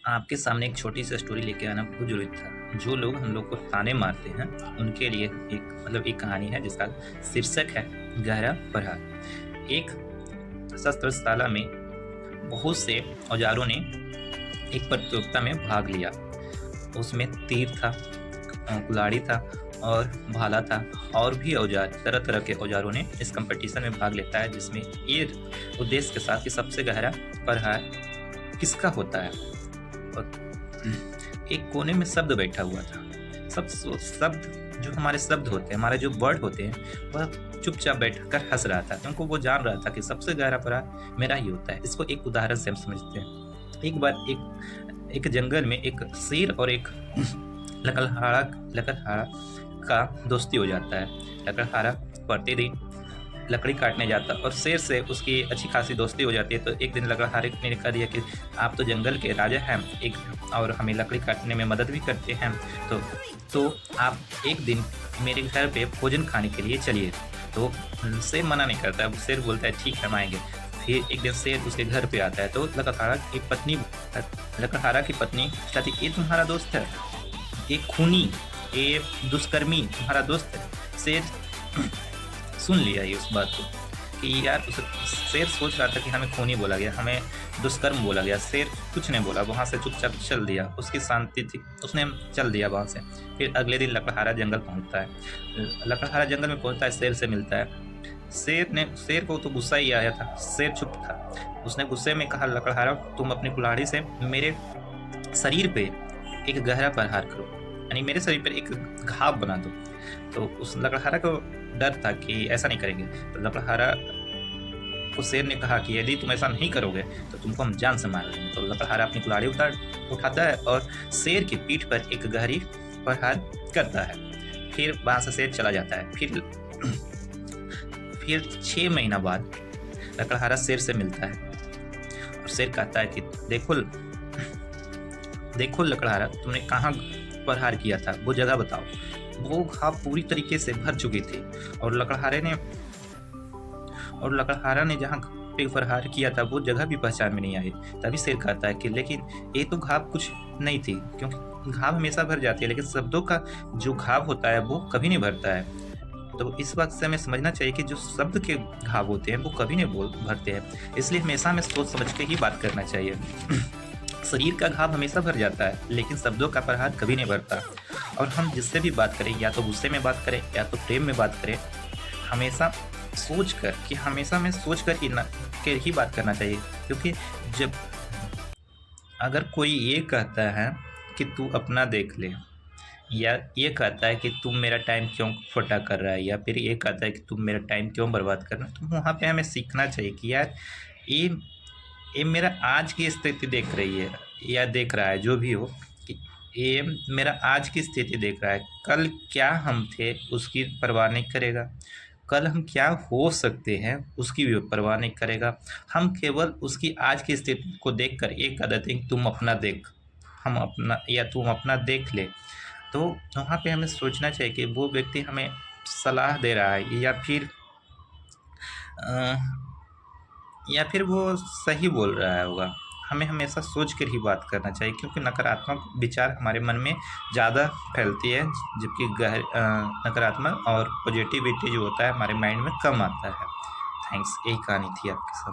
आपके सामने एक छोटी सी स्टोरी लेके आना बहुत ज़रूरी था। जो लोग हम लोग को ताने मारते हैं, उनके लिए एक कहानी है जिसका शीर्षक है गहरा प्रहार। एक शस्त्रशाला में बहुत से औजारों ने एक प्रतियोगिता में भाग लिया। उसमें तीर था, कुल्हाड़ी था और भाला था और भी औजार, तरह-तरह के औजारों ने इस कॉम्पिटिशन में भाग लेता है, जिसमें ये उद्देश्य के साथ कि सबसे गहरा प्रहार किसका होता है। और एक कोने में शब्द बैठा हुआ था। शब्द जो हमारे शब्द होते हैं, हमारे जो वर्ड होते हैं, वह चुपचाप बैठकर हंस रहा था, क्योंकि वो जान रहा था कि सबसे गहरा प्रहार मेरा ही होता है। इसको एक उदाहरण से हम समझते हैं। एक बार एक जंगल में एक शेर और एक लकड़हारा का दोस्ती हो जाता है। लकड़हारा प्रतिदिन लकड़ी काटने जाता और शेर से उसकी अच्छी खासी दोस्ती हो जाती है। तो एक दिन लकड़हारे ने कह दिया कि आप तो जंगल के राजा हैं एक, और हमें लकड़ी काटने में मदद भी करते हैं, तो आप एक दिन मेरे घर पे भोजन खाने के लिए चलिए। तो शेर मना नहीं करता, शेर बोलता है ठीक है हम आएंगे। फिर एक दिन शेर उसके घर पे आता है तो लकड़हारा की पत्नी कहती ये तुम्हारा दोस्त है, ये खूनी, ये दुष्कर्मी तुम्हारा दोस्त है। शेर सुन लिया ये उस बात को कि यार शेर सोच रहा था कि हमें खूनी बोला गया, हमें दुष्कर्म बोला गया। शेर कुछ नहीं बोला, वहाँ से चुपचाप चल दिया। उसकी शांति थी, उसने चल दिया वहाँ से। फिर अगले दिन लकड़हारा जंगल पहुँचता है। लकड़हारा जंगल में पहुँचता है, शेर से मिलता है। शेर को तो गुस्सा ही आया था, शेर चुप था। उसने गुस्से में कहा लकड़हारा तुम अपनी कुल्हाड़ी से मेरे शरीर पे एक गहरा प्रहार करो, यानी मेरे शरीर पर एक घाव बना दो। तो उस लकड़हारा को डर था कि ऐसा नहीं करेंगे। तो लकड़हारा को शेर ने कहा कि यदि तुम ऐसा नहीं करोगे तो तुमको हम जान से मार देंगे। तो लकड़हारा अपनी कुल्हाड़ी उठाता है और शेर की पीठ पर एक गहरी प्रहार करता है। फिर वहाँ से शेर चला जाता है। फिर 6 महीना बाद लकड़हारा शेर से मिलता है और शेर कहता है कि देखो लकड़हारा तुमने कहाँ प्रहार किया था, वो जगह बताओ। वो घाव पूरी तरीके से भर चुकी थी और लकड़हारा ने जहाँ पे प्रहार किया था वो जगह भी पहचान में नहीं आई। तभी शेर कहता है कि लेकिन ये तो घाव कुछ नहीं थी, क्योंकि घाव हमेशा भर जाती है लेकिन शब्दों का जो घाव होता है वो कभी नहीं भरता है। तो इस बात से हमें समझना चाहिए कि जो शब्द के घाव होते हैं वो कभी नहीं भरते हैं। इसलिए हमेशा हमें सोच समझ के ही बात करना चाहिए। शरीर का घाव हमेशा भर जाता है लेकिन शब्दों का प्रहार कभी नहीं भरता। और हम जिससे भी बात करें, या तो गुस्से में बात करें या तो प्रेम में बात करें, हमेशा हमें सोच कर ही बात करना चाहिए। क्योंकि जब अगर कोई ये कहता है कि तू अपना देख ले, या ये कहता है कि तुम मेरा टाइम क्यों खोटा कर रहा है, या फिर ये कहता है कि तुम मेरा टाइम क्यों बर्बाद कर रहा है, तो वहाँ पे हमें सीखना चाहिए कि यार ये मेरा आज की स्थिति देख रही है या देख रहा है, जो भी हो, कि ये मेरा आज की स्थिति देख रहा है। कल क्या हम थे उसकी परवाह नहीं करेगा, कल हम क्या हो सकते हैं उसकी भी परवाह नहीं करेगा। हम केवल उसकी आज की स्थिति को देखकर एक कहते हैं तुम अपना देख, हम अपना, या तुम अपना देख ले। तो वहाँ पे हमें सोचना चाहिए कि वो व्यक्ति हमें सलाह दे रहा है या फिर वो सही बोल रहा होगा। हमें हमेशा सोच कर ही बात करना चाहिए, क्योंकि नकारात्मक विचार हमारे मन में ज़्यादा फैलती है, जबकि नकारात्मक और पॉजिटिविटी जो होता है हमारे माइंड में कम आता है। थैंक्स, यही कहानी थी आपके सामने।